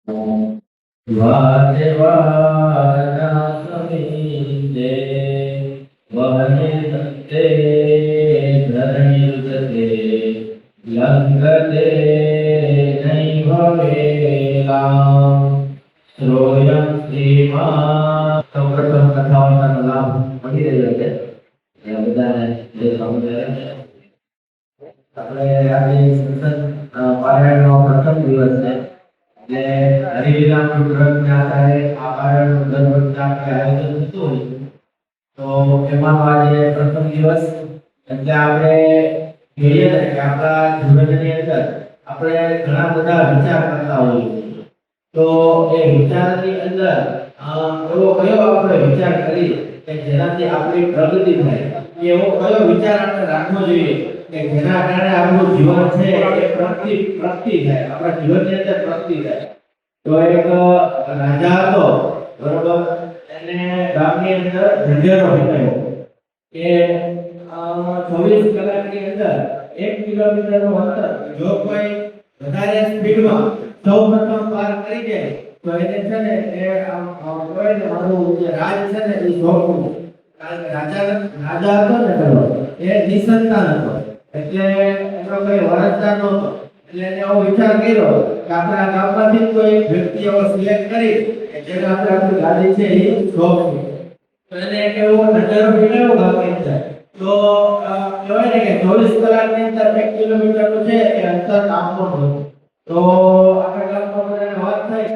વાજે વારા સમીજે વહને સત્તે ધરણીરુદતે લંઘતે નૈવ વેલામ શ્રોયં શ્રીમા સૌપ્રથમ કથાઓનો લાભ મળી રહ્યો છે એ બધાને જે સમજાય છે આપણે આજે સંસદ પારાયણનો પ્રથમ દિવસ છે એટલે હરિલીલામૃત ગ્રંથના આધારે આ પારાયણનું દર વખતે આપણે આયોજન થતું હોય તો એમાં આજે પ્રથમ દિવસ એટલે આપણે જોઈએ ને કે આપણા જીવનની અંદર આપણે ઘણા બધા વિચાર કરતા હોઈએ તો એ વિચારની અંદર એવો કયો આપણે વિચાર કરીએ કે જેનાથી આપણી પ્રગતિ થાય એવો કયો વિચાર આપણે રાખવો જોઈએ કે જેના કારણે આપણું જીવન છે એ પ્રગતિ થાય આપણા જીવનની અંદર પ્રગતિ થાય તો એક રાજા હતો બરોબર એને ગામની અંદર ઢંઢેરો ફેંકાયો કે 24 કલાકની અંદર 1 કિલોમીટરનું અંતર જો કોઈ વધારે સ્પીડમાં સૌપ્રથમ પાર કરી જાય તો એને છે ને એ કોઈને મારું જે રાજ છે ને એ સોંપવું કારણ કે રાજા હતો ને પેલો એ નિસંતાન હતો એટલે એનો કોઈ વારસદાર નહોતો એટલે એને એવો વિચાર કર્યો કે આપણે આ ગામમાંથી કોઈ વ્યક્તિ એવો સિલેક્ટ કરી કે જેને આપણે આપણી ગાદી છે એ સોંપવું તો એને એક એવો નજરો ફેરવ્યો ગામની અંદર તો કહેવાય ને કે 24 કલાકની અંદર 1 કિલોમીટરનું છે એ અંતર કાપવાનું હતું તો આપણે ગામમાં બધાને વાત થઈ